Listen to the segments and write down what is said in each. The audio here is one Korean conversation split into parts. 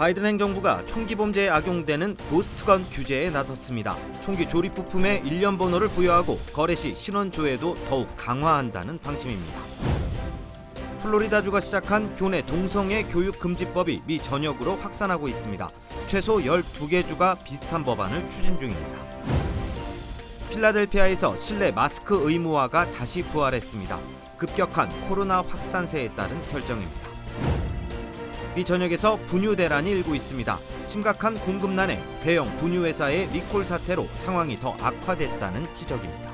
바이든 행정부가 총기 범죄에 악용되는 고스트건 규제에 나섰습니다. 총기 조립 부품에 일련 번호를 부여하고 거래 시 신원 조회도 더욱 강화한다는 방침입니다. 플로리다주가 시작한 교내 동성애 교육 금지법이 미 전역으로 확산하고 있습니다. 최소 12개 주가 비슷한 법안을 추진 중입니다. 필라델피아에서 실내 마스크 의무화가 다시 부활했습니다. 급격한 코로나 확산세에 따른 결정입니다. 미 전역에서 분유 대란이 일고 있습니다. 심각한 공급난에 대형 분유 회사의 리콜 사태로 상황이 더 악화됐다는 지적입니다.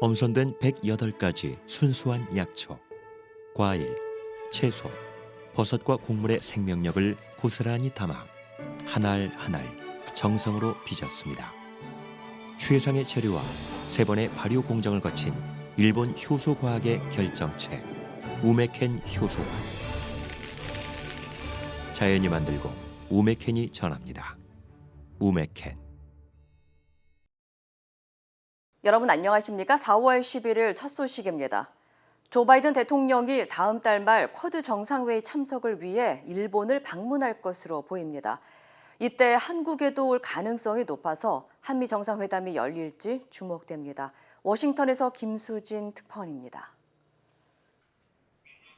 엄선된 108가지 순수한 약초, 과일, 채소, 버섯과 곡물의 생명력을 고스란히 담아 한 알 한 알 정성으로 빚었습니다. 최상의 재료와 3번의 발효 공정을 거친 일본 효소과학의 결정체 우메켄 효소과, 자연이 만들고 우메켄이 전합니다. 우메켄. 여러분 안녕하십니까? 4월 11일 첫 소식입니다. 조 바이든 대통령이 다음 달 말 쿼드 정상회의 참석을 위해 일본을 방문할 것으로 보입니다. 이때 한국에도 올 가능성이 높아서 한미 정상회담이 열릴지 주목됩니다. 워싱턴에서 김수진 특파원입니다.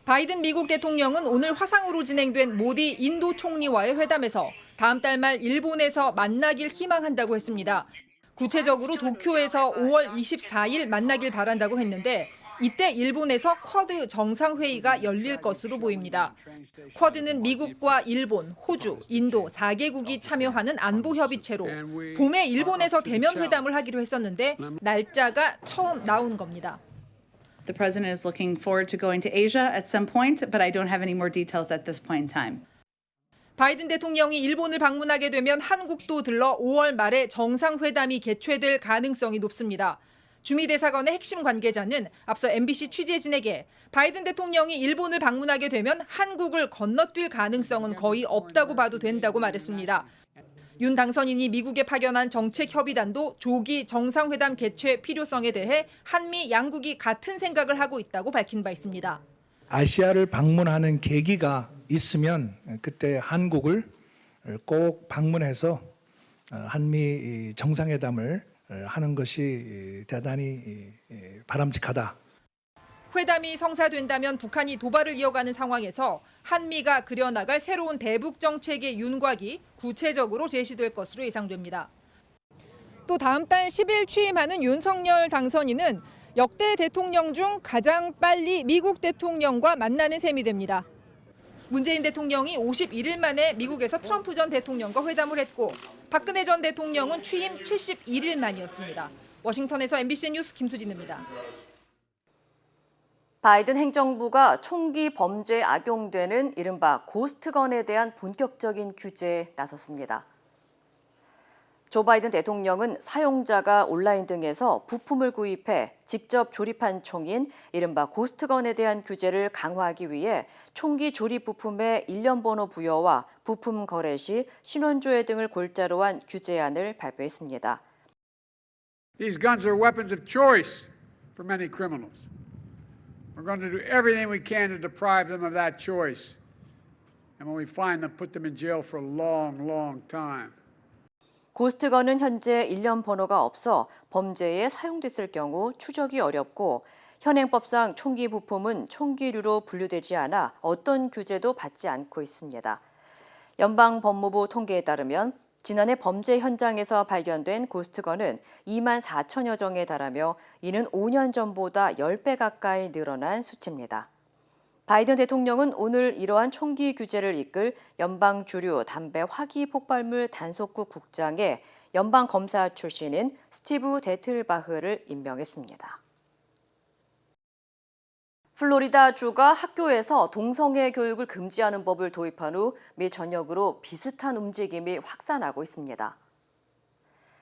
바이든 미국 대통령은 오늘 화상으로 진행된 모디 인도 총리와의 회담에서 다음 달 말 일본에서 만나길 희망한다고 했습니다. 구체적으로 도쿄에서 5월 24일 만나길 바란다고 했는데 이때 일본에서 쿼드 정상회의가 열릴 것으로 보입니다. 쿼드는 미국과 일본, 호주, 인도 4개국이 참여하는 안보협의체로 봄에 일본에서 대면 회담을 하기로 했었는데 날짜가 처음 나온 겁니다. The president is looking forward to going to Asia at some point, but I don't have any more details at this point in time. 바이든 대통령이 일본을 방문하게 되면 한국도 들러 5월 말에 정상회담이 개최될 가능성이 높습니다. 주미 대사관의 핵심 관계자는 앞서 MBC 취재진에게 바이든 대통령이 일본을 방문하게 되면 한국을 건너뛸 가능성은 거의 없다고 봐도 된다고 말했습니다. 윤 당선인이 미국에 파견한 정책협의단도 조기 정상회담 개최 필요성에 대해 한미 양국이 같은 생각을 하고 있다고 밝힌 바 있습니다. 아시아를 방문하는 계기가 있으면 그때 한국을 꼭 방문해서 한미 정상회담을 하는 것이 대단히 바람직하다. 회담이 성사된다면 북한이 도발을 이어가는 상황에서 한미가 그려나갈 새로운 대북 정책의 윤곽이 구체적으로 제시될 것으로 예상됩니다. 또 다음 달 10일 취임하는 윤석열 당선인은 역대 대통령 중 가장 빨리 미국 대통령과 만나는 셈이 됩니다. 문재인 대통령이 51일 만에 미국에서 트럼프 전 대통령과 회담을 했고 박근혜 전 대통령은 취임 71일 만이었습니다. 워싱턴에서 MBC 뉴스 김수진입니다. 바이든 행정부가 총기 범죄에 악용되는 이른바 고스트건에 대한 본격적인 규제에 나섰습니다. 조 바이든 대통령은 사용자가 온라인 등에서 부품을 구입해 직접 조립한 총인 이른바 고스트건에 대한 규제를 강화하기 위해 총기 조립 부품의 일련 번호 부여와 부품 거래 시 신원 조회 등을 골자로 한 규제안을 발표했습니다. These guns are weapons of choice for many criminals. We're going to do everything we can to deprive them of that choice. And when we find them, put them in jail for a long, long time. 고스트건은 현재 일련 번호가 없어 범죄에 사용됐을 경우 추적이 어렵고 현행법상 총기 부품은 총기류로 분류되지 않아 어떤 규제도 받지 않고 있습니다. 연방법무부 통계에 따르면 지난해 범죄 현장에서 발견된 고스트건은 2만 4천여 정에 달하며 이는 5년 전보다 10배 가까이 늘어난 수치입니다. 바이든 대통령은 오늘 이러한 총기 규제를 이끌 연방 주류 담배 화기 폭발물 단속국 국장에 연방 검사 출신인 스티브 데틀바흐를 임명했습니다. 플로리다주가 학교에서 동성애 교육을 금지하는 법을 도입한 후 미 전역으로 비슷한 움직임이 확산하고 있습니다.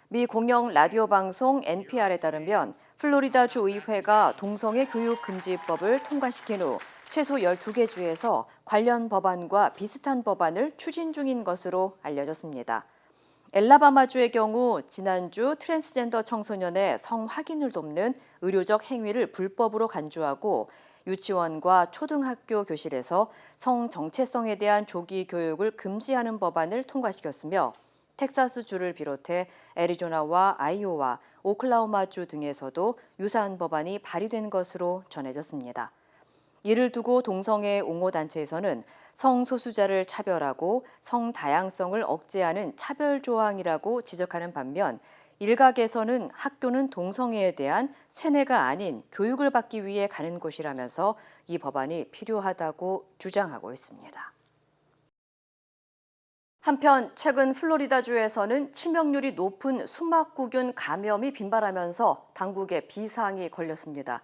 미 공영 라디오 방송 NPR에 따르면 플로리다주 의회가 동성애 교육 금지법을 통과시킨 후 최소 12개 주에서 관련 법안과 비슷한 법안을 추진 중인 것으로 알려졌습니다. 엘라바마주의 경우 지난주 트랜스젠더 청소년의 성 확인을 돕는 의료적 행위를 불법으로 간주하고 유치원과 초등학교 교실에서 성 정체성에 대한 조기 교육을 금지하는 법안을 통과시켰으며 텍사스주를 비롯해 애리조나와 아이오와 오클라호마주 등에서도 유사한 법안이 발의된 것으로 전해졌습니다. 이를 두고 동성애 옹호단체에서는 성소수자를 차별하고 성다양성을 억제하는 차별 조항이라고 지적하는 반면 일각에서는 학교는 동성애에 대한 쇠뇌가 아닌 교육을 받기 위해 가는 곳이라면서 이 법안이 필요하다고 주장하고 있습니다. 한편 최근 플로리다주에서는 치명률이 높은 수막구균 감염이 빈발하면서 당국에 비상이 걸렸습니다.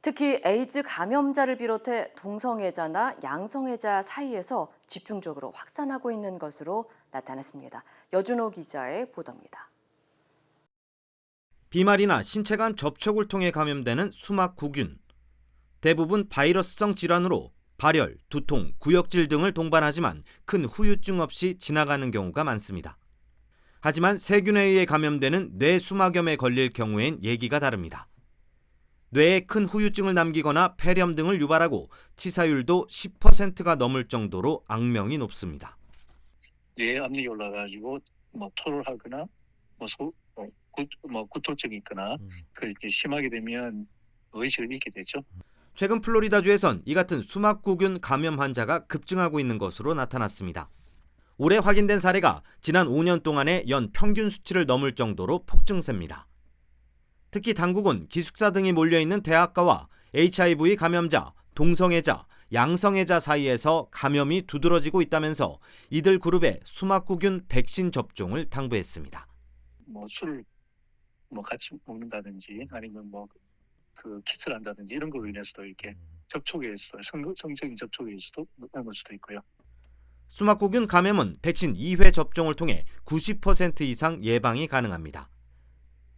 특히 에이즈 감염자를 비롯해 동성애자나 양성애자 사이에서 집중적으로 확산하고 있는 것으로 나타났습니다. 여준호 기자의 보도입니다. 비말이나 신체 간 접촉을 통해 감염되는 수막구균. 대부분 바이러스성 질환으로 발열, 두통, 구역질 등을 동반하지만 큰 후유증 없이 지나가는 경우가 많습니다. 하지만 세균에 의해 감염되는 뇌수막염에 걸릴 경우엔 얘기가 다릅니다. 뇌에 큰 후유증을 남기거나 폐렴 등을 유발하고 치사율도 10%가 넘을 정도로 악명이 높습니다. 뇌에 압력이 올라가지고 토를 하거나 구토증이 있거나 그렇게 심하게 되면 의식을 잃게 되죠. 최근 플로리다주에선 이 같은 수막구균 감염 환자가 급증하고 있는 것으로 나타났습니다. 올해 확인된 사례가 지난 5년 동안의 연 평균 수치를 넘을 정도로 폭증세입니다. 특히 당국은 기숙사 등이 몰려있는 대학가와 HIV 감염자, 동성애자, 양성애자 사이에서 감염이 두드러지고 있다면서 이들 그룹의 수막구균 백신 접종을 당부했습니다. 술을 같이 먹는다든지 아니면 키스를 한다든지 이런 걸로 인해서도 이렇게 접촉에서 성적인 접촉에서도 남을 수도 있고요. 수막구균 감염은 백신 2회 접종을 통해 90% 이상 예방이 가능합니다.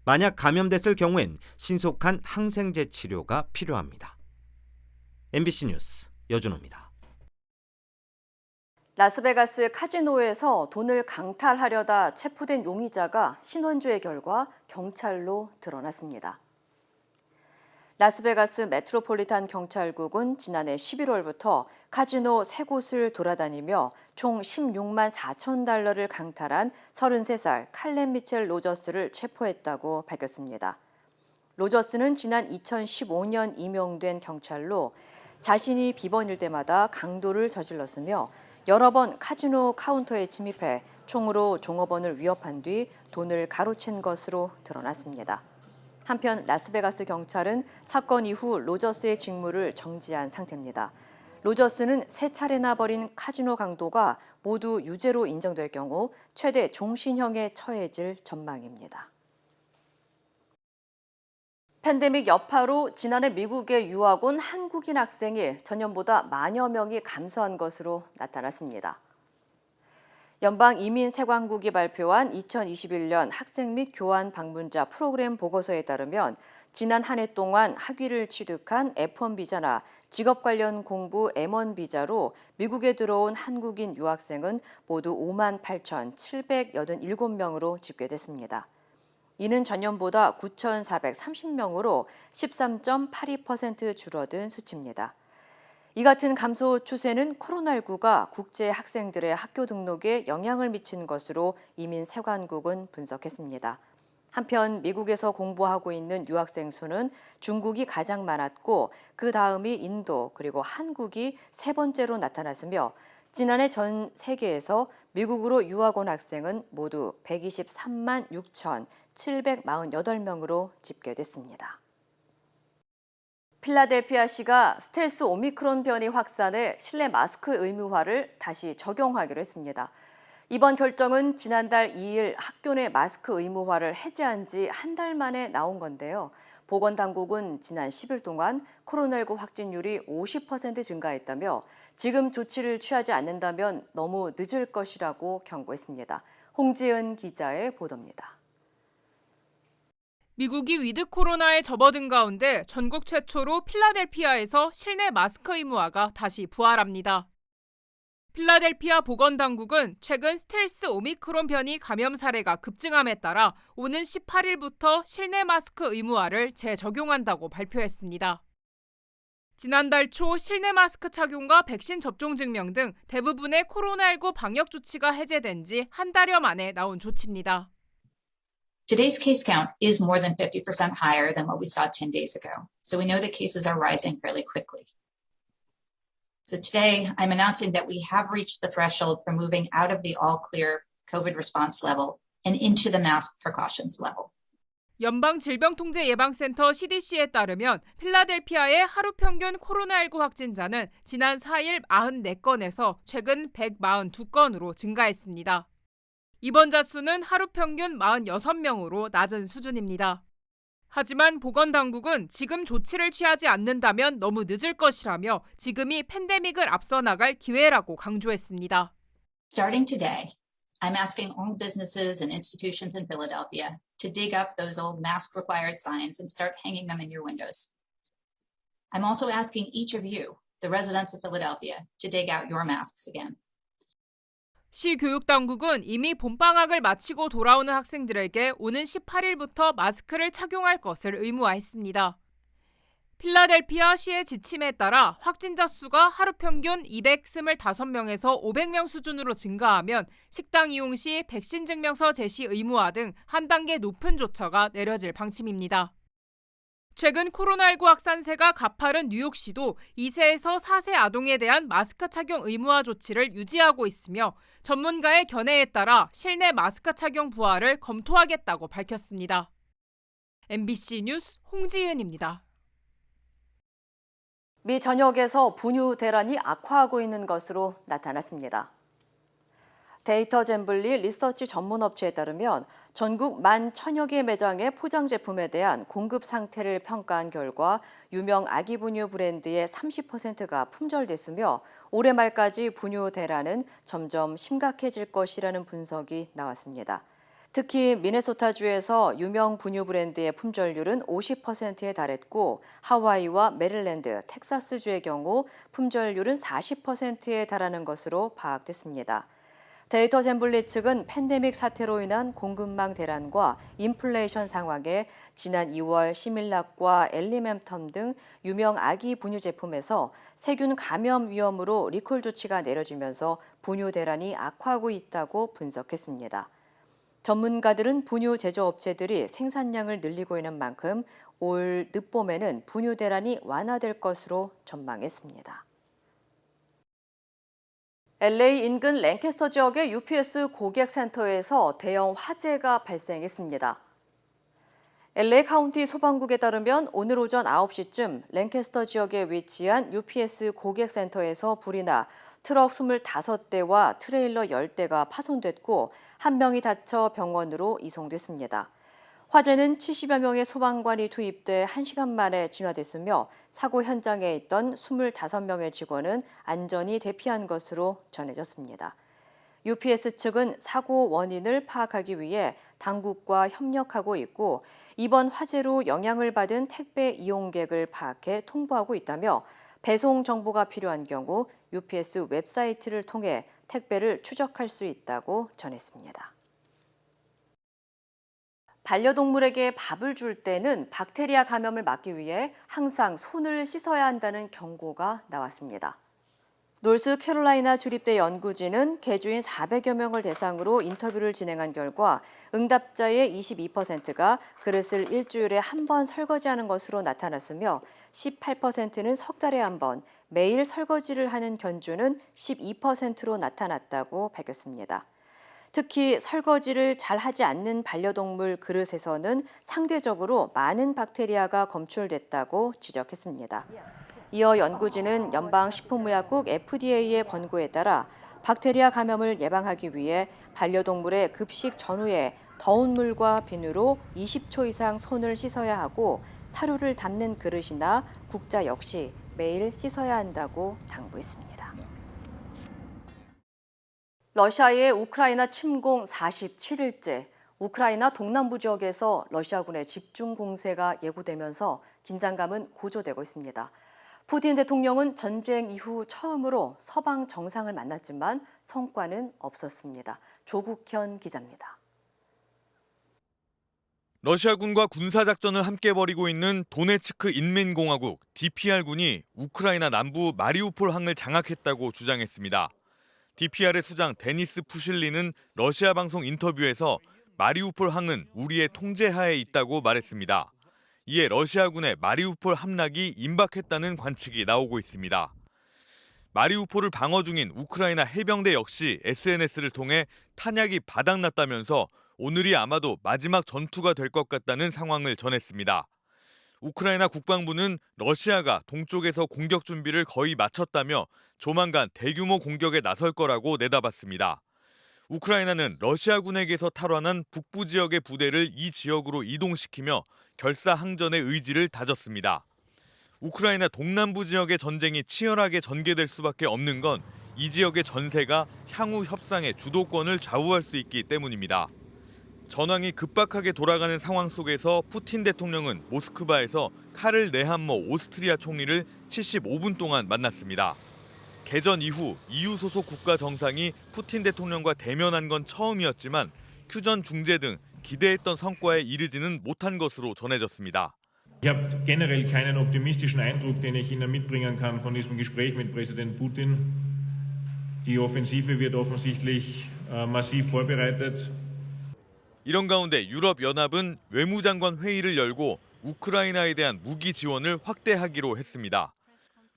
만약 감염됐을 경우엔 신속한 항생제 치료가 필요합니다. MBC 뉴스 여준호입니다. 라스베가스 카지노에서 돈을 강탈하려다 체포된 용의자가 신원조회 결과 경찰로 드러났습니다. 라스베가스 메트로폴리탄 경찰국은 지난해 11월부터 카지노 3곳을 돌아다니며 총 16만 4천 달러를 강탈한 33살 칼렌 미첼 로저스를 체포했다고 밝혔습니다. 로저스는 지난 2015년 임용된 경찰로 자신이 비번일 때마다 강도를 저질렀으며 여러 번 카지노 카운터에 침입해 총으로 종업원을 위협한 뒤 돈을 가로챈 것으로 드러났습니다. 한편 라스베가스 경찰은 사건 이후 로저스의 직무를 정지한 상태입니다. 로저스는 3차례나 벌인 카지노 강도가 모두 유죄로 인정될 경우 최대 종신형에 처해질 전망입니다. 팬데믹 여파로 지난해 미국에 유학 온 한국인 학생이 전년보다 만여 명이 감소한 것으로 나타났습니다. 연방이민세관국이 발표한 2021년 학생 및 교환 방문자 프로그램 보고서에 따르면 지난 한 해 동안 학위를 취득한 F1 비자나 직업 관련 공부 M1 비자로 미국에 들어온 한국인 유학생은 모두 5만 8,787명으로 집계됐습니다. 이는 전년보다 9,430명으로 13.82% 줄어든 수치입니다. 이 같은 감소 추세는 코로나19가 국제 학생들의 학교 등록에 영향을 미친 것으로 이민세관국은 분석했습니다. 한편 미국에서 공부하고 있는 유학생 수는 중국이 가장 많았고 그 다음이 인도 그리고 한국이 3번째로 나타났으며 지난해 전 세계에서 미국으로 유학 온 학생은 모두 123만 6,748명으로 집계됐습니다. 필라델피아시가 스텔스 오미크론 변이 확산에 실내 마스크 의무화를 다시 적용하기로 했습니다. 이번 결정은 지난달 2일 학교 내 마스크 의무화를 해제한 지 한 달 만에 나온 건데요. 보건당국은 지난 10일 동안 코로나19 확진율이 50% 증가했다며 지금 조치를 취하지 않는다면 너무 늦을 것이라고 경고했습니다. 홍지은 기자의 보도입니다. 미국이 위드 코로나에 접어든 가운데 전국 최초로 필라델피아에서 실내 마스크 의무화가 다시 부활합니다. 필라델피아 보건당국은 최근 스텔스 오미크론 변이 감염 사례가 급증함에 따라 오는 18일부터 실내 마스크 의무화를 재적용한다고 발표했습니다. 지난달 초 실내 마스크 착용과 백신 접종 증명 등 대부분의 코로나19 방역 조치가 해제된 지 한 달여 만에 나온 조치입니다. Today's case count is more than 50% higher than what we saw 10 days ago. So we know that cases are rising fairly quickly. So today, I'm announcing that we have reached the threshold for moving out of the all-clear COVID response level and into the mask precautions level. 연방질병통제예방센터 CDC에 따르면 필라델피아의 하루 평균 코로나19 확진자는 지난 4일 94건에서 최근 142건으로 증가했습니다. 입원자 수는 하루 평균 46명으로 낮은 수준입니다. 하지만 보건당국은 지금 조치를 취하지 않는다면 너무 늦을 것이라며 지금이 팬데믹을 앞서 나갈 기회라고 강조했습니다. Starting today, I'm asking all businesses and institutions in Philadelphia to dig up those old mask-required signs and start hanging them in your windows. I'm also asking each of you, the residents of Philadelphia, to dig out your masks again. 시 교육당국은 이미 봄방학을 마치고 돌아오는 학생들에게 오는 18일부터 마스크를 착용할 것을 의무화했습니다. 필라델피아 시의 지침에 따라 확진자 수가 하루 평균 225명에서 500명 수준으로 증가하면 식당 이용 시 백신 증명서 제시 의무화 등 한 단계 높은 조처가 내려질 방침입니다. 최근 코로나19 확산세가 가파른 뉴욕시도 2세에서 4세 아동에 대한 마스크 착용 의무화 조치를 유지하고 있으며 전문가의 견해에 따라 실내 마스크 착용 부활을 검토하겠다고 밝혔습니다. MBC 뉴스 홍지은입니다. 미 전역에서 분유 대란이 악화하고 있는 것으로 나타났습니다. 데이터 잼블리 리서치 전문 업체에 따르면 전국 11,000여 개 매장의 포장 제품에 대한 공급 상태를 평가한 결과 유명 아기 분유 브랜드의 30%가 품절됐으며 올해 말까지 분유 대란은 점점 심각해질 것이라는 분석이 나왔습니다. 특히 미네소타주에서 유명 분유 브랜드의 품절률은 50%에 달했고 하와이와 메릴랜드, 텍사스주의 경우 품절률은 40%에 달하는 것으로 파악됐습니다. 데이터 잼블리 측은 팬데믹 사태로 인한 공급망 대란과 인플레이션 상황에 지난 2월 시밀락과 엘리멘텀 등 유명 아기 분유 제품에서 세균 감염 위험으로 리콜 조치가 내려지면서 분유 대란이 악화하고 있다고 분석했습니다. 전문가들은 분유 제조업체들이 생산량을 늘리고 있는 만큼 올 늦봄에는 분유 대란이 완화될 것으로 전망했습니다. LA 인근 랭캐스터 지역의 UPS 고객센터에서 대형 화재가 발생했습니다. LA 카운티 소방국에 따르면 오늘 오전 9시쯤 랭캐스터 지역에 위치한 UPS 고객센터에서 불이 나 트럭 25대와 트레일러 10대가 파손됐고 한 명이 다쳐 병원으로 이송됐습니다. 화재는 70여 명의 소방관이 투입돼 1시간 만에 진화됐으며 사고 현장에 있던 25명의 직원은 안전히 대피한 것으로 전해졌습니다. UPS 측은 사고 원인을 파악하기 위해 당국과 협력하고 있고 이번 화재로 영향을 받은 택배 이용객을 파악해 통보하고 있다며 배송 정보가 필요한 경우 UPS 웹사이트를 통해 택배를 추적할 수 있다고 전했습니다. 반려동물에게 밥을 줄 때는 박테리아 감염을 막기 위해 항상 손을 씻어야 한다는 경고가 나왔습니다. 노스캐롤라이나 주립대 연구진은 개주인 400여 명을 대상으로 인터뷰를 진행한 결과 응답자의 22%가 그릇을 일주일에 한 번 설거지하는 것으로 나타났으며 18%는 석 달에 한 번, 매일 설거지를 하는 견주는 12%로 나타났다고 밝혔습니다. 특히 설거지를 잘 하지 않는 반려동물 그릇에서는 상대적으로 많은 박테리아가 검출됐다고 지적했습니다. 이어 연구진은 연방식품의약국 FDA의 권고에 따라 박테리아 감염을 예방하기 위해 반려동물의 급식 전후에 더운 물과 비누로 20초 이상 손을 씻어야 하고 사료를 담는 그릇이나 국자 역시 매일 씻어야 한다고 당부했습니다. 러시아의 우크라이나 침공 47일째, 우크라이나 동남부 지역에서 러시아군의 집중 공세가 예고되면서 긴장감은 고조되고 있습니다. 푸틴 대통령은 전쟁 이후 처음으로 서방 정상을 만났지만 성과는 없었습니다. 조국현 기자입니다. 러시아군과 군사작전을 함께 벌이고 있는 도네츠크 인민공화국 DPR군이 우크라이나 남부 마리우폴 항을 장악했다고 주장했습니다. DPR의 수장 데니스 푸실리는 러시아 방송 인터뷰에서 마리우폴 항은 우리의 통제하에 있다고 말했습니다. 이에 러시아군의 마리우폴 함락이 임박했다는 관측이 나오고 있습니다. 마리우폴을 방어 중인 우크라이나 해병대 역시 SNS를 통해 탄약이 바닥났다면서 오늘이 아마도 마지막 전투가 될 것 같다는 상황을 전했습니다. 우크라이나 국방부는 러시아가 동쪽에서 공격 준비를 거의 마쳤다며 조만간 대규모 공격에 나설 거라고 내다봤습니다. 우크라이나는 러시아군에게서 탈환한 북부 지역의 부대를 이 지역으로 이동시키며 결사항전의 의지를 다졌습니다. 우크라이나 동남부 지역의 전쟁이 치열하게 전개될 수밖에 없는 건 이 지역의 전세가 향후 협상의 주도권을 좌우할 수 있기 때문입니다. 전황이 급박하게 돌아가는 상황 속에서 푸틴 대통령은 모스크바에서 카를 네함머 오스트리아 총리를 75분 동안 만났습니다. 개전 이후 EU 소속 국가 정상이 푸틴 대통령과 대면한 건 처음이었지만 휴전 중재 등 기대했던 성과에 이르지는 못한 것으로 전해졌습니다. Ich habe generell keinen optimistischen Eindruck, den ich Ihnen mitbringen kann von diesem Gespräch mit Präsident Putin. Die Offensive wird offensichtlich massiv vorbereitet. 이런 가운데 유럽연합은 외무장관 회의를 열고 우크라이나에 대한 무기 지원을 확대하기로 했습니다.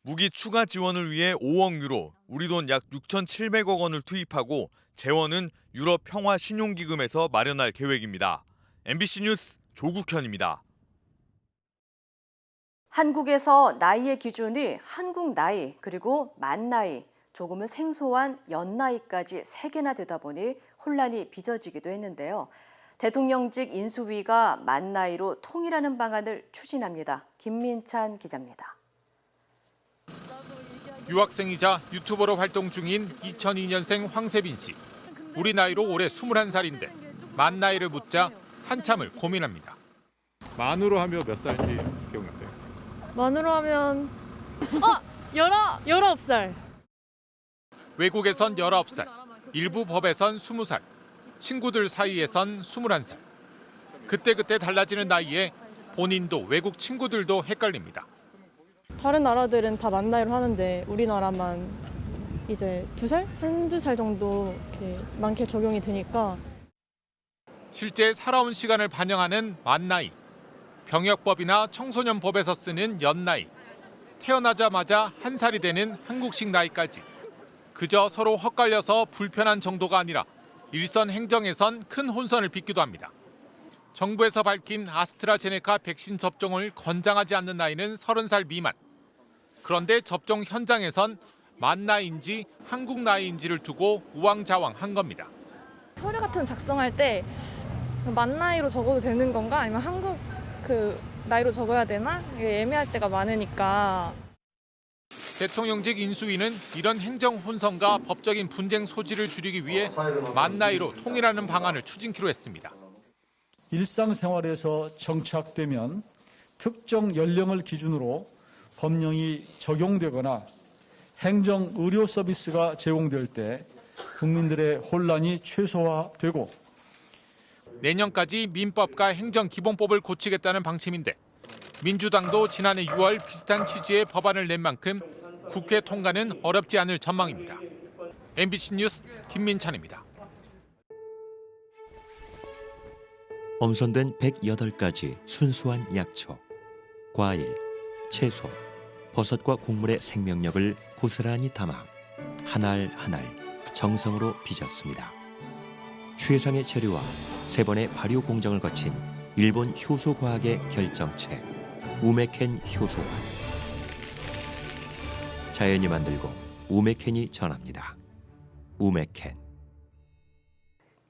무기 추가 지원을 위해 5억 유로, 우리 돈 약 6,700억 원을 투입하고 재원은 유럽 평화 신용기금에서 마련할 계획입니다. MBC 뉴스 조국현입니다. 한국에서 나이의 기준이 한국 나이 그리고 만 나이, 조금은 생소한 연나이까지 3개나 되다 보니 혼란이 빚어지기도 했는데요. 대통령직 인수위가 만 나이로 통일하는 방안을 추진합니다. 김민찬 기자입니다. 유학생이자 유튜버로 활동 중인 2002년생 황세빈 씨. 우리 나이로 올해 21살인데 만 나이를 묻자 한참을 고민합니다. 만으로 하면 몇 살인지 기억나세요? 만으로 하면 19살. 외국에선 19살, 일부 법에선 20살, 친구들 사이에선 21살. 그때그때 달라지는 나이에 본인도 외국 친구들도 헷갈립니다. 다른 나라들은 다 만 나이로 하는데 우리나라만 이제 2살? 한두 살 정도 이렇게 많게 적용이 되니까. 실제 살아온 시간을 반영하는 만 나이. 병역법이나 청소년법에서 쓰는 연나이. 태어나자마자 1살이 되는 한국식 나이까지. 그저 서로 헛갈려서 불편한 정도가 아니라 일선 행정에선 큰 혼선을 빚기도 합니다. 정부에서 밝힌 아스트라제네카 백신 접종을 권장하지 않는 나이는 30살 미만. 그런데 접종 현장에선 만 나이인지 한국 나이인지를 두고 우왕좌왕한 겁니다. 서류 같은 거 작성할 때 만 나이로 적어도 되는 건가? 아니면 한국 나이로 적어야 되나? 이게 애매할 때가 많으니까. 대통령직 인수위는 이런 행정 혼선과 법적인 분쟁 소지를 줄이기 위해 만 나이로 통일하는 방안을 추진키로 했습니다. 일상생활에서 정착되면 특정 연령을 기준으로 법령이 적용되거나 행정 의료 서비스가 제공될 때 국민들의 혼란이 최소화되고 내년까지 민법과 행정기본법을 고치겠다는 방침인데 민주당도 지난해 6월 비슷한 취지의 법안을 낸 만큼 국회 통과는 어렵지 않을 전망입니다. MBC 뉴스 김민찬입니다. 엄선된 108가지 순수한 약초, 과일, 채소, 버섯과 곡물의 생명력을 고스란히 담아 한 알 한 알 정성으로 빚었습니다. 최상의 재료와 3번의 발효 공정을 거친 일본 효소과학의 결정체 우메켄 효소와 자연이 만들고 우메켄이 전합니다. 우메켄.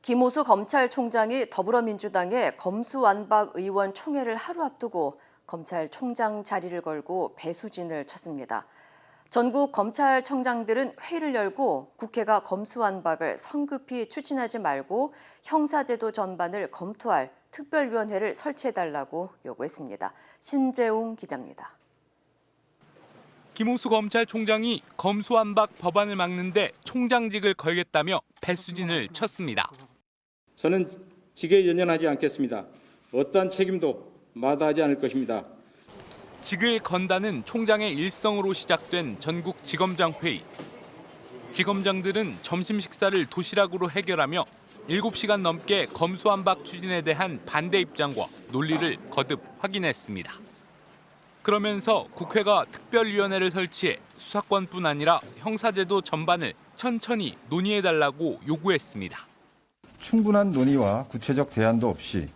김호수 검찰총장이 더불어민주당의 검수완박 의원 총회를 하루 앞두고 검찰총장 자리를 걸고 배수진을 쳤습니다. 전국 검찰청장들은 회의를 열고 국회가 검수완박을 성급히 추진하지 말고 형사제도 전반을 검토할 특별위원회를 설치해달라고 요구했습니다. 신재웅 기자입니다. 김호수 검찰총장이 검수완박 법안을 막는데 총장직을 걸겠다며 배수진을 쳤습니다. 저는 직에 연연하지 않겠습니다. 어떠한 책임도 마다하지 않을 것입니다. 직을 건다는 총장의 일성으로 시작된 전국 지검장 회의. 지검장들은 점심 식사를 도시락으로 해결하며 7시간 넘게 검수완박 추진에 대한 반대 입장과 논리를 거듭 확인했습니다. 그러면서 국회가 특별위원회를 설치해 수사권뿐 아니라 형사제도 전반을 천천히 논의해달라고 요구했습니다. 충분한 논의와 구체적 대안도 없이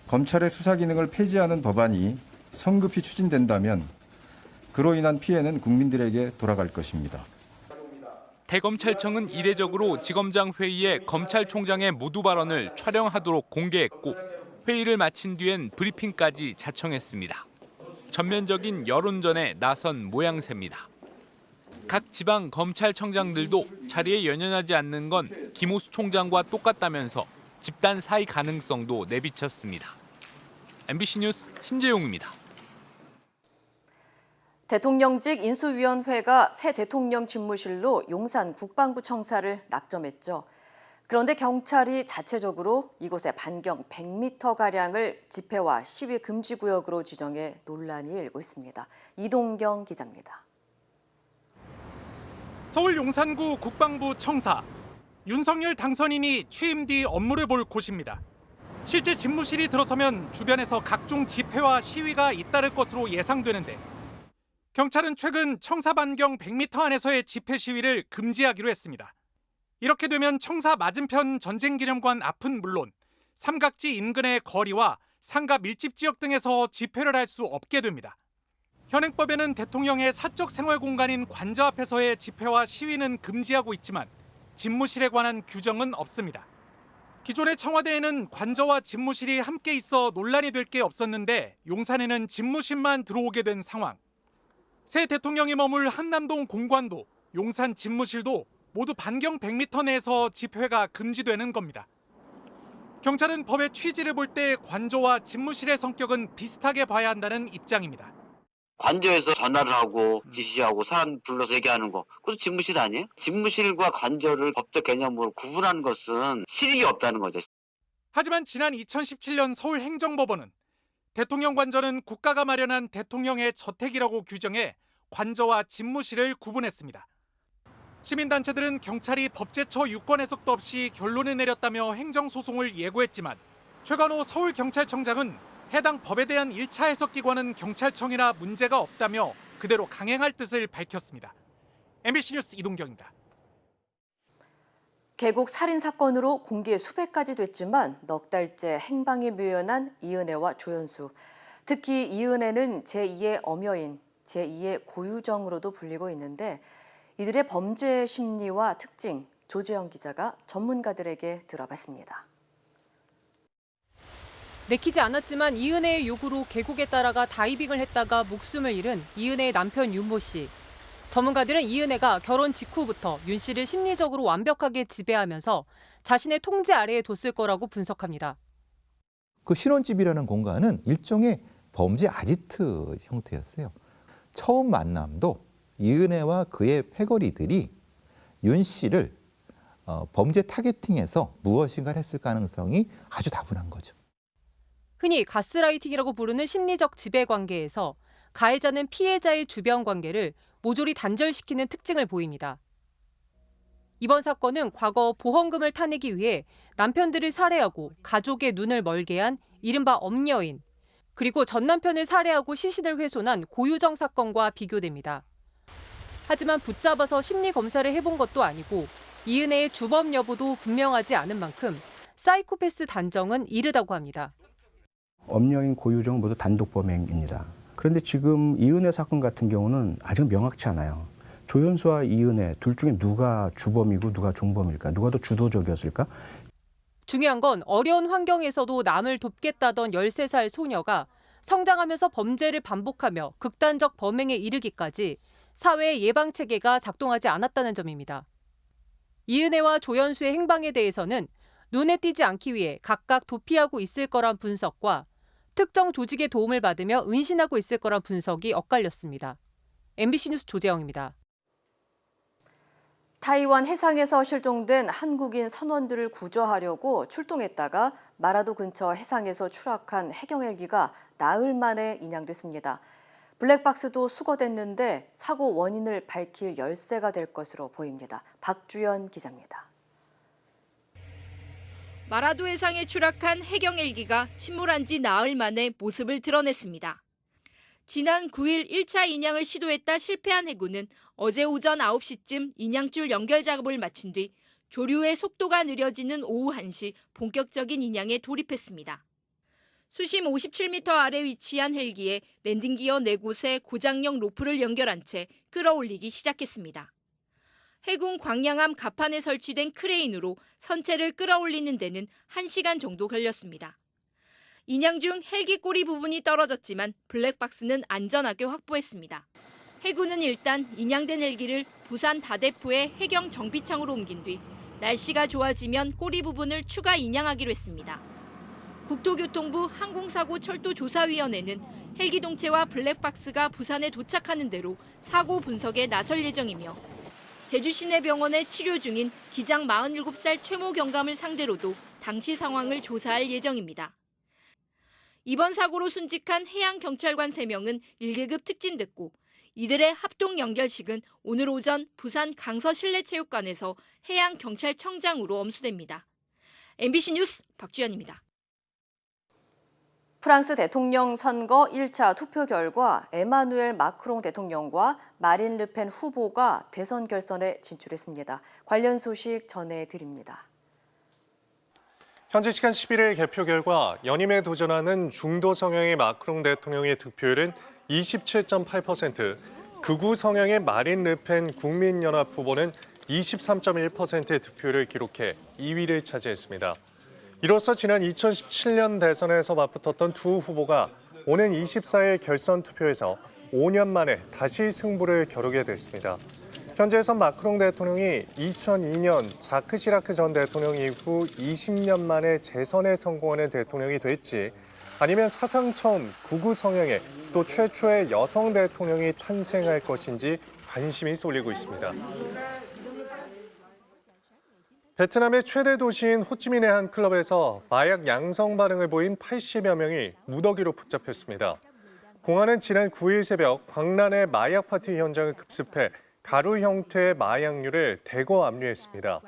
검찰의 수사 기능을 폐지하는 법안이 성급히 추진된다면 그로 인한 피해는 국민들에게 돌아갈 것입니다. 대검찰청은 이례적으로 지검장 회의에 검찰총장의 모두 발언을 촬영하도록 공개했고 회의를 마친 뒤엔 브리핑까지 자청했습니다. 전면적인 여론전에 나선 모양새입니다. 각 지방 검찰청장들도 자리에 연연하지 않는 건 김호수 총장과 똑같다면서 집단 사의 가능성도 내비쳤습니다. MBC 뉴스 신재용입니다. 대통령직 인수위원회가 새 대통령 집무실로 용산 국방부 청사를 낙점했죠. 그런데 경찰이 자체적으로 이곳에 반경 100m가량을 집회와 시위 금지 구역으로 지정해 논란이 일고 있습니다. 이동경 기자입니다. 서울 용산구 국방부 청사. 윤석열 당선인이 취임 뒤 업무를 볼 곳입니다. 실제 집무실이 들어서면 주변에서 각종 집회와 시위가 잇따를 것으로 예상되는데 경찰은 최근 청사 반경 100m 안에서의 집회 시위를 금지하기로 했습니다. 이렇게 되면 청사 맞은편 전쟁기념관 앞은 물론 삼각지 인근의 거리와 상가 밀집 지역 등에서 집회를 할 수 없게 됩니다. 현행법에는 대통령의 사적 생활 공간인 관저 앞에서의 집회와 시위는 금지하고 있지만 집무실에 관한 규정은 없습니다. 기존의 청와대에는 관저와 집무실이 함께 있어 논란이 될 게 없었는데 용산에는 집무실만 들어오게 된 상황. 새 대통령이 머물 한남동 공관도, 용산 집무실도 모두 반경 100m 내에서 집회가 금지되는 겁니다. 경찰은 법의 취지를 볼 때 관저와 집무실의 성격은 비슷하게 봐야 한다는 입장입니다. 관저에서 전화를 하고 지시하고 사람 불러서 얘기하는 거, 그것도 집무실 아니에요? 집무실과 관저를 법적 개념으로 구분하는 것은 실익이 없다는 거죠. 하지만 지난 2017년 서울행정법원은 대통령 관저는 국가가 마련한 대통령의 저택이라고 규정해 관저와 집무실을 구분했습니다. 시민단체들은 경찰이 법제처 유권 해석도 없이 결론을 내렸다며 행정소송을 예고했지만 최관호 서울경찰청장은 해당 법에 대한 1차 해석 기관은 경찰청이라 문제가 없다며 그대로 강행할 뜻을 밝혔습니다. MBC 뉴스 이동경입니다. 계곡 살인 사건으로 공개 수배까지 됐지만 넉 달째 행방이 묘연한 이은혜와 조연수. 특히 이은혜는 제2의 엄여인, 제2의 고유정으로도 불리고 있는데 이들의 범죄 심리와 특징, 조재영 기자가 전문가들에게 들어봤습니다. 내키지 않았지만 이은혜의 요구로 계곡에 따라가 다이빙을 했다가 목숨을 잃은 이은혜의 남편 윤모 씨. 전문가들은 이은혜가 결혼 직후부터 윤 씨를 심리적으로 완벽하게 지배하면서 자신의 통제 아래에 뒀을 거라고 분석합니다. 그 신혼집이라는 공간은 일종의 범죄 아지트 형태였어요. 처음 만남도 이은혜와 그의 패거리들이 윤 씨를 범죄 타겟팅해서 무엇인가를 했을 가능성이 아주 다분한 거죠. 흔히 가스라이팅이라고 부르는 심리적 지배 관계에서 가해자는 피해자의 주변 관계를 모조리 단절시키는 특징을 보입니다. 이번 사건은 과거 보험금을 타내기 위해 남편들을 살해하고 가족의 눈을 멀게 한 이른바 엄여인, 그리고 전 남편을 살해하고 시신을 훼손한 고유정 사건과 비교됩니다. 하지만 붙잡아서 심리 검사를 해본 것도 아니고 이은혜의 주범 여부도 분명하지 않은 만큼 사이코패스 단정은 이르다고 합니다. 엄여인, 고유정 모두 단독 범행입니다. 그런데 지금 이은혜 사건 같은 경우는 아직 명확치 않아요. 조연수와 이은혜 둘 중에 누가 주범이고 누가 중범일까? 누가 더 주도적이었을까? 중요한 건 어려운 환경에서도 남을 돕겠다던 13살 소녀가 성장하면서 범죄를 반복하며 극단적 범행에 이르기까지 사회의 예방 체계가 작동하지 않았다는 점입니다. 이은혜와 조연수의 행방에 대해서는 눈에 띄지 않기 위해 각각 도피하고 있을 거란 분석과 특정 조직의 도움을 받으며 은신하고 있을 거란 분석이 엇갈렸습니다. MBC 뉴스 조재영입니다. 타이완 해상에서 실종된 한국인 선원들을 구조하려고 출동했다가 마라도 근처 해상에서 추락한 해경 헬기가 나흘 만에 인양됐습니다. 블랙박스도 수거됐는데 사고 원인을 밝힐 열쇠가 될 것으로 보입니다. 박주연 기자입니다. 마라도 해상에 추락한 해경 헬기가 침몰한 지 나흘 만에 모습을 드러냈습니다. 지난 9일 1차 인양을 시도했다 실패한 해군은 어제 오전 9시쯤 인양줄 연결 작업을 마친 뒤 조류의 속도가 느려지는 오후 1시 본격적인 인양에 돌입했습니다. 수심 57m 아래 위치한 헬기에 랜딩기어 4곳에 고장형 로프를 연결한 채 끌어올리기 시작했습니다. 해군 광양함 갑판에 설치된 크레인으로 선체를 끌어올리는 데는 1시간 정도 걸렸습니다. 인양 중 헬기 꼬리 부분이 떨어졌지만 블랙박스는 안전하게 확보했습니다. 해군은 일단 인양된 헬기를 부산 다대포의 해경 정비창으로 옮긴 뒤 날씨가 좋아지면 꼬리 부분을 추가 인양하기로 했습니다. 국토교통부 항공사고철도조사위원회는 헬기 동체와 블랙박스가 부산에 도착하는 대로 사고 분석에 나설 예정이며 제주시내병원에 치료 중인 기장 47살 최모 경감을 상대로도 당시 상황을 조사할 예정입니다. 이번 사고로 순직한 해양경찰관 3명은 1계급 특진됐고 이들의 합동 연결식은 오늘 오전 부산 강서실내체육관에서 해양경찰청장으로 엄수됩니다. MBC 뉴스 박주연입니다. 프랑스 대통령 선거 1차 투표 결과 에마누엘 마크롱 대통령과 마린 르펜 후보가 대선 결선에 진출했습니다. 관련 소식 전해드립니다. 현지 시간 11일 개표 결과 연임에 도전하는 중도 성향의 마크롱 대통령의 득표율은 27.8%, 극우 성향의 마린 르펜 국민연합 후보는 23.1%의 득표를 기록해 2위를 차지했습니다. 이로써 지난 2017년 대선에서 맞붙었던 두 후보가 오는 24일 결선 투표에서 5년 만에 다시 승부를 겨루게 됐습니다. 현재선 마크롱 대통령이 2002년 자크 시라크 전 대통령 이후 20년 만에 재선에 성공하는 대통령이 될지 아니면 사상 처음 극우 성향의 또 최초의 여성 대통령이 탄생할 것인지 관심이 쏠리고 있습니다. 베트남의 최대 도시인 호치민의 한 클럽에서 마약 양성 반응을 보인 80여 명이 무더기로 붙잡혔습니다. 공안은 지난 9일 새벽 광란의 마약 파티 현장을 급습해 가루 형태의 마약류를 대거 압류했습니다.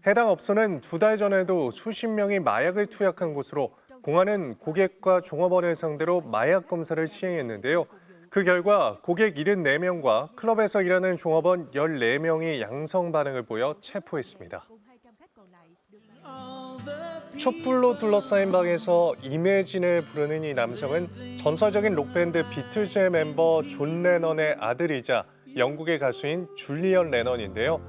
해당 업소는 2달 전에도 수십 명이 마약을 투약한 곳으로 공안은 고객과 종업원을 상대로 마약 검사를 시행했는데요. 그 결과 고객 74명과 클럽에서 일하는 종업원 14명이 양성 반응을 보여 체포했습니다. 촛불로 둘러싸인 방에서 이매진을 부르는 이 남성은 전설적인 록밴드 비틀즈의 멤버 존 레넌의 아들이자 영국의 가수인 줄리언 레넌인데요.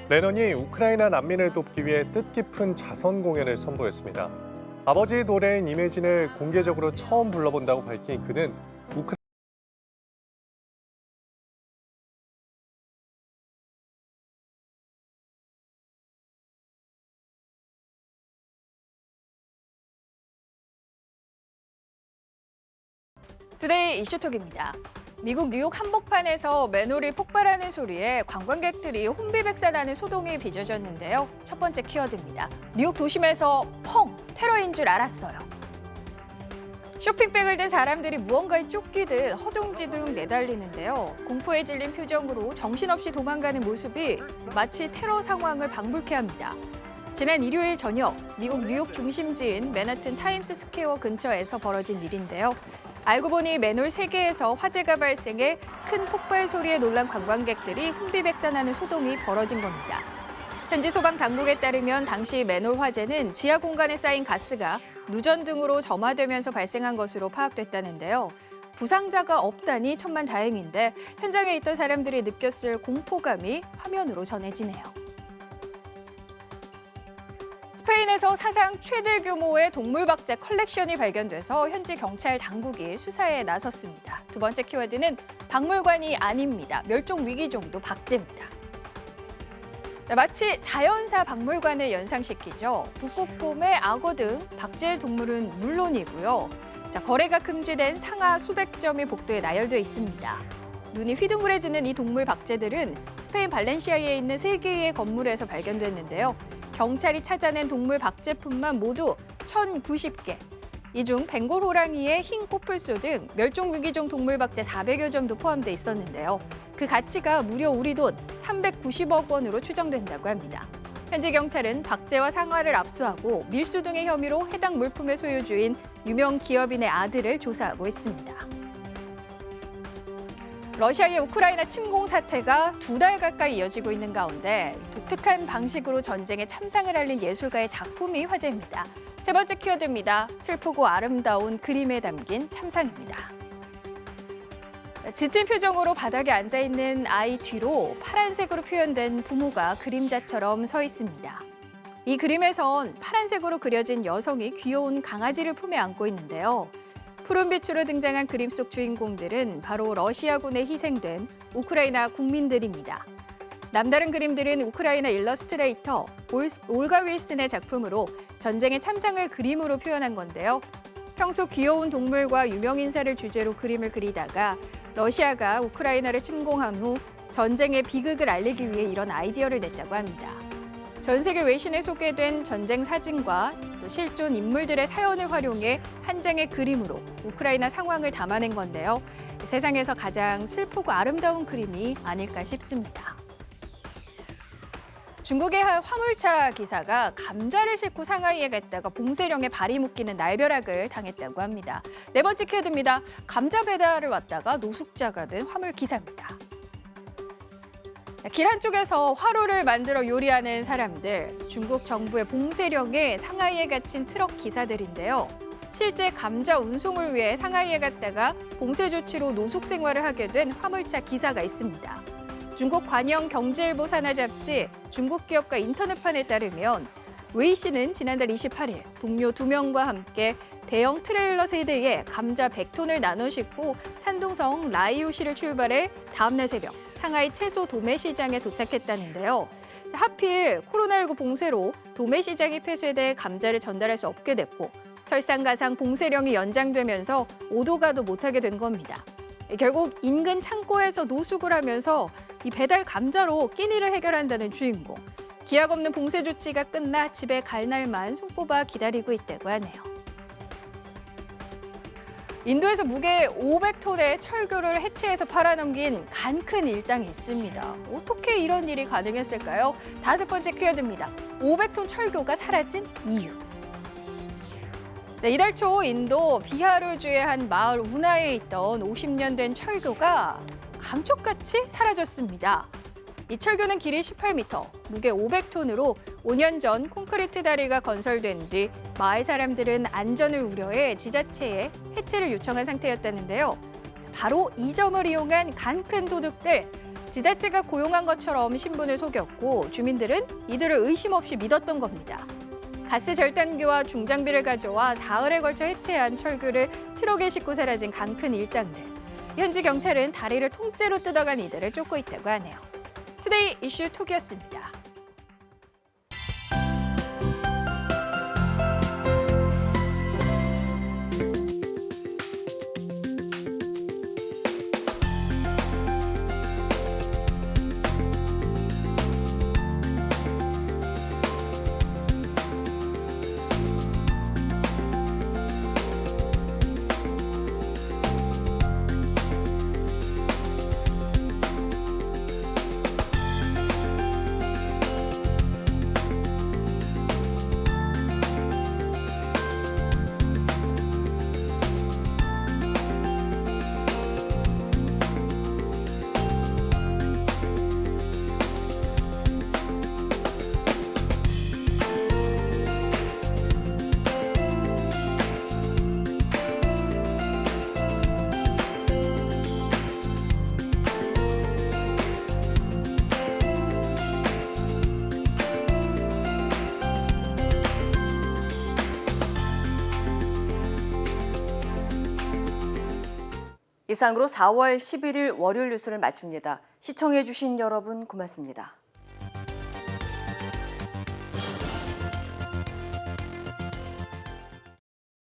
레넌이 우크라이나 난민을 돕기 위해 뜻깊은 자선 공연을 선보였습니다. 아버지의 노래인 이매진을 공개적으로 처음 불러본다고 밝힌 그는 투데이 이슈톡입니다. 미국 뉴욕 한복판에서 맨홀이 폭발하는 소리에 관광객들이 혼비백산하는 소동이 빚어졌는데요. 첫 번째 키워드입니다. 뉴욕 도심에서 펑! 테러인 줄 알았어요. 쇼핑백을 든 사람들이 무언가에 쫓기듯 허둥지둥 내달리는데요. 공포에 질린 표정으로 정신없이 도망가는 모습이 마치 테러 상황을 방불케 합니다. 지난 일요일 저녁 미국 뉴욕 중심지인 맨하튼 타임스 스퀘어 근처에서 벌어진 일인데요. 알고 보니 맨홀 3개에서 화재가 발생해 큰 폭발 소리에 놀란 관광객들이 혼비백산하는 소동이 벌어진 겁니다. 현지 소방 당국에 따르면 당시 맨홀 화재는 지하 공간에 쌓인 가스가 누전 등으로 점화되면서 발생한 것으로 파악됐다는데요. 부상자가 없다니 천만다행인데 현장에 있던 사람들이 느꼈을 공포감이 화면으로 전해지네요. 스페인에서 사상 최대 규모의 동물박제 컬렉션이 발견돼서 현지 경찰 당국이 수사에 나섰습니다. 두 번째 키워드는 박물관이 아닙니다. 멸종 위기종도 박제입니다. 마치 자연사 박물관을 연상시키죠. 북극곰의 악어 등 박제 동물은 물론이고요. 거래가 금지된 상아 수백 점이 복도에 나열돼 있습니다. 눈이 휘둥그레지는 이 동물 박제들은 스페인 발렌시아에 있는 3개의 건물에서 발견됐는데요. 경찰이 찾아낸 동물 박제품만 모두 1,090개. 이 중 벵골 호랑이의 흰 코뿔소 등 멸종위기종 동물 박제 400여 점도 포함돼 있었는데요. 그 가치가 무려 우리 돈 390억 원으로 추정된다고 합니다. 현지 경찰은 박제와 상화를 압수하고 밀수 등의 혐의로 해당 물품의 소유주인 유명 기업인의 아들을 조사하고 있습니다. 러시아의 우크라이나 침공 사태가 2달 가까이 이어지고 있는 가운데 독특한 방식으로 전쟁에 참상을 알린 예술가의 작품이 화제입니다. 세 번째 키워드입니다. 슬프고 아름다운 그림에 담긴 참상입니다. 지친 표정으로 바닥에 앉아있는 아이 뒤로 파란색으로 표현된 부모가 그림자처럼 서 있습니다. 이 그림에선 파란색으로 그려진 여성이 귀여운 강아지를 품에 안고 있는데요. 푸른빛으로 등장한 그림 속 주인공들은 바로 러시아군에 희생된 우크라이나 국민들입니다. 남다른 그림들은 우크라이나 일러스트레이터 올가 윌슨의 작품으로 전쟁의 참상을 그림으로 표현한 건데요. 평소 귀여운 동물과 유명 인사를 주제로 그림을 그리다가 러시아가 우크라이나를 침공한 후 전쟁의 비극을 알리기 위해 이런 아이디어를 냈다고 합니다. 전 세계 외신에 소개된 전쟁 사진과 또 실존 인물들의 사연을 활용해 한 장의 그림으로 우크라이나 상황을 담아낸 건데요. 세상에서 가장 슬프고 아름다운 그림이 아닐까 싶습니다. 중국의 한 화물차 기사가 감자를 싣고 상하이에 갔다가 봉쇄령에 발이 묶이는 날벼락을 당했다고 합니다. 네 번째 키워드입니다. 감자 배달을 왔다가 노숙자가 된 화물 기사입니다. 길 한쪽에서 화로를 만들어 요리하는 사람들, 중국 정부의 봉쇄령에 상하이에 갇힌 트럭 기사들인데요. 실제 감자 운송을 위해 상하이에 갔다가 봉쇄 조치로 노숙 생활을 하게 된 화물차 기사가 있습니다. 중국 관영 경제일보 산하 잡지 중국 기업과 인터넷판에 따르면 웨이 씨는 지난달 28일 동료 2명과 함께 대형 트레일러 세대에 감자 100톤을 나눠 싣고 산둥성 라이오시를 출발해 다음날 새벽 상하이 채소 도매시장에 도착했다는데요. 하필 코로나19 봉쇄로 도매시장이 폐쇄돼 감자를 전달할 수 없게 됐고 설상가상 봉쇄령이 연장되면서 오도 가도 못하게 된 겁니다. 결국 인근 창고에서 노숙을 하면서 이 배달 감자로 끼니를 해결한다는 주인공. 기약 없는 봉쇄 조치가 끝나 집에 갈 날만 손꼽아 기다리고 있다고 하네요. 인도에서 무게 500톤의 철교를 해체해서 팔아넘긴 간 큰 일당이 있습니다. 어떻게 이런 일이 가능했을까요? 5번째 키워드입니다. 500톤 철교가 사라진 이유. 이달 초 인도 비하르주의 한 마을 우나에 있던 50년 된 철교가 감쪽같이 사라졌습니다. 이 철교는 길이 18m, 무게 500톤으로 5년 전 콘크리트 다리가 건설된 뒤 마을 사람들은 안전을 우려해 지자체에 해체를 요청한 상태였다는데요. 바로 이 점을 이용한 간 큰 도둑들, 지자체가 고용한 것처럼 신분을 속였고 주민들은 이들을 의심 없이 믿었던 겁니다. 가스 절단기와 중장비를 가져와 사흘에 걸쳐 해체한 철교를 트럭에 싣고 사라진 간 큰 일당들. 현지 경찰은 다리를 통째로 뜯어간 이들을 쫓고 있다고 하네요. 투데이 이슈 톡이었습니다. 이상으로 4월 11일 월요일 뉴스를 마칩니다. 시청해주신 여러분 고맙습니다.